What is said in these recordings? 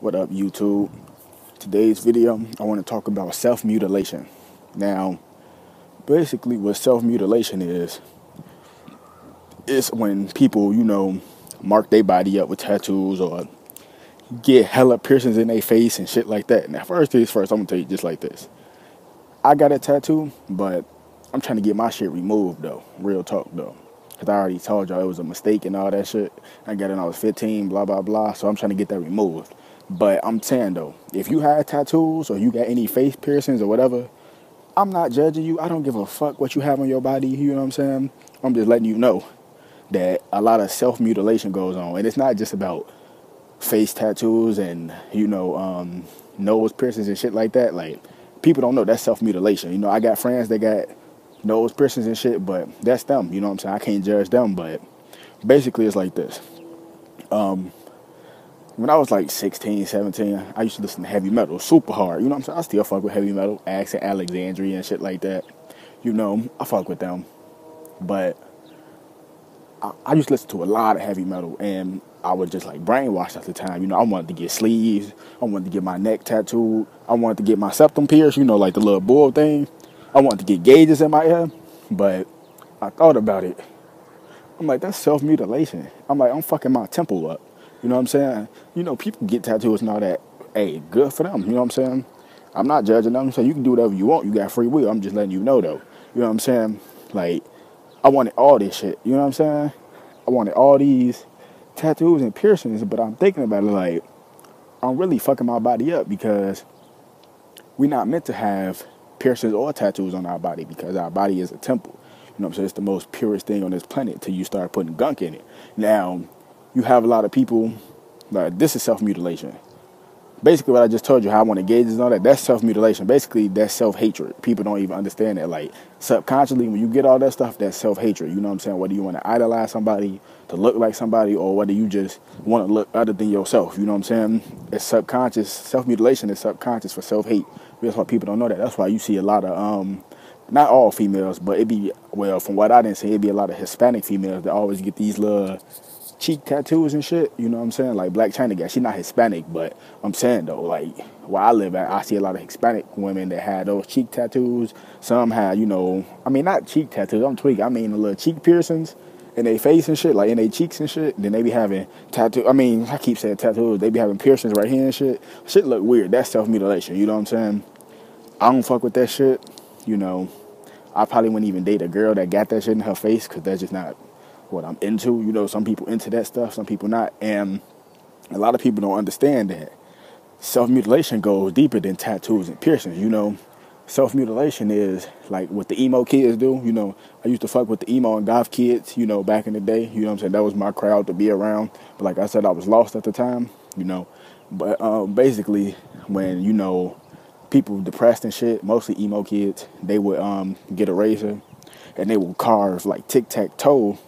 What up, YouTube? Today's video, I want to talk about self-mutilation. Now, basically what self-mutilation is when people, mark their body up with tattoos or get hella piercings in their face and shit like that. Now, first things first, I'm going to tell you just like this. I got a tattoo, but I'm trying to get my shit removed, though. Real talk, though. Because I already told y'all it was a mistake and all that shit. I got it when I was 15, blah, blah, blah. So I'm trying to get that removed. But I'm saying, though, if you have tattoos or you got any face piercings or whatever, I'm not judging you. I don't give a fuck what you have on your body. You know what I'm saying? I'm just letting you know that a lot of self-mutilation goes on. And it's not just about face tattoos and, nose piercings and shit like that. Like, people don't know that's self-mutilation. I got friends that got nose piercings and shit, but that's them. You know what I'm saying? I can't judge them, but basically it's like this. When I was like 16, 17, I used to listen to heavy metal super hard. You know what I'm saying? I still fuck with heavy metal, Axe and Alexandria and shit like that. I fuck with them. But I used to listen to a lot of heavy metal, and I was just like brainwashed at the time. I wanted to get sleeves. I wanted to get my neck tattooed. I wanted to get my septum pierced, like the little bull thing. I wanted to get gauges in my ear. But I thought about it. I'm like, that's self-mutilation. I'm like, I'm fucking my temple up. You know what I'm saying? People get tattoos and all that. Hey, good for them. You know what I'm saying? I'm not judging them. So you can do whatever you want. You got free will. I'm just letting you know, though. You know what I'm saying? Like, I wanted all this shit. You know what I'm saying? I wanted all these tattoos and piercings. But I'm thinking about it like, I'm really fucking my body up because we're not meant to have piercings or tattoos on our body because our body is a temple. You know what I'm saying? It's the most purest thing on this planet till you start putting gunk in it. Now, you have a lot of people, like, this is self-mutilation. Basically, what I just told you, how I want to gauge and all that, that's self-mutilation. Basically, that's self-hatred. People don't even understand that. Like, subconsciously, when you get all that stuff, that's self-hatred. You know what I'm saying? Whether you want to idolize somebody, to look like somebody, or whether you just want to look other than yourself. You know what I'm saying? It's subconscious. Self-mutilation is subconscious for self-hate. That's why people don't know that. That's why you see a lot of, not all females, but from what I didn't see, it'd be a lot of Hispanic females that always get these little cheek tattoos and shit, you know what I'm saying? Like Black China Gal, she's not Hispanic, but I'm saying though, like where I live at, I see a lot of Hispanic women that have those cheek tattoos. Some have, not cheek tattoos, I'm tweaking, I mean the little cheek piercings in their face and shit, like in their cheeks and shit. Then they be having I keep saying tattoos, they be having piercings right here and shit. Shit look weird, that's self-mutilation, you know what I'm saying? I don't fuck with that shit, I probably wouldn't even date a girl that got that shit in her face, because that's just not what I'm into. Some people into that stuff, some people not. And a lot of people don't understand that self-mutilation goes deeper than tattoos and piercings. Self-mutilation is like what the emo kids do. I used to fuck with the emo and goth kids, back in the day. You know what I'm saying? That was my crowd to be around. But like I said, I was lost at the time, But basically, when, people depressed and shit, mostly emo kids, they would get a razor and they would carve like tic-tac-toe,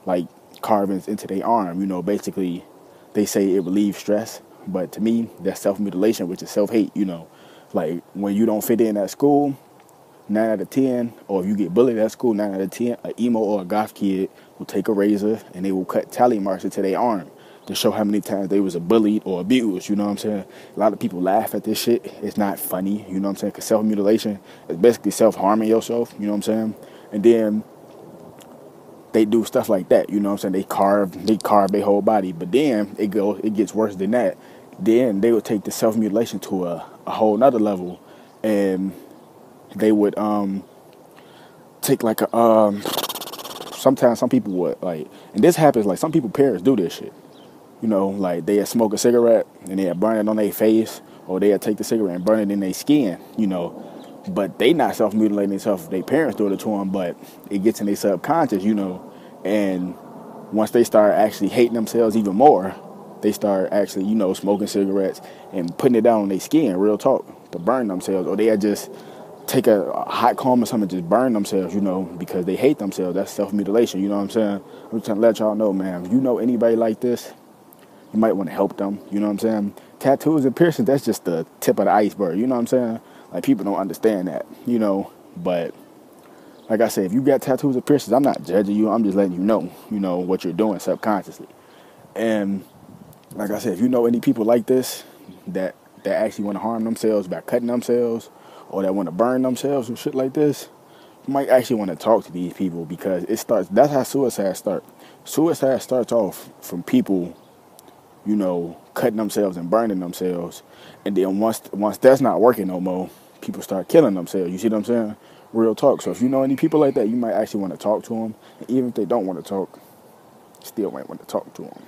like carvings into their arm. Basically they say it relieves stress, but to me that's self-mutilation, which is self-hate. Like when you don't fit in at school, 9 out of 10, or if you get bullied at school, 9 out of 10, an emo or a goth kid will take a razor and they will cut tally marks into their arm to show how many times they was bullied or abused. You know what I'm saying? A lot of people laugh at this shit. It's not funny, you know what I'm saying? Because self-mutilation is basically self-harming yourself, you know what I'm saying? And then they do stuff like that, you know what I'm saying? They carve their whole body. But then it gets worse than that. Then they would take the self-mutilation to a whole nother level, and they would take like sometimes some people would, like, and this happens, like some people parents do this shit. Like they smoke a cigarette and they burn it on their face, or they take the cigarette and burn it in their skin, But they not self-mutilating themselves. Their parents do it to them, but it gets in their subconscious, And once they start actually hating themselves even more, they start actually, smoking cigarettes and putting it down on their skin, real talk, to burn themselves. Or they just take a hot comb or something and just burn themselves, because they hate themselves. That's self-mutilation, you know what I'm saying? I'm just trying to let y'all know, man, if you know anybody like this, you might want to help them, you know what I'm saying? Tattoos and piercings, that's just the tip of the iceberg, you know what I'm saying? Like, people don't understand that, But, like I said, if you got tattoos or piercings, I'm not judging you. I'm just letting you know, what you're doing subconsciously. And, like I said, if you know any people like this, that actually want to harm themselves by cutting themselves, or that want to burn themselves and shit like this, you might actually want to talk to these people, because it starts. That's how suicide starts. Suicide starts off from people, cutting themselves and burning themselves, and then once that's not working no more, people start killing themselves. You see what I'm saying? Real talk. So if you know any people like that, you might actually want to talk to them, and even if they don't want to talk, still might want to talk to them.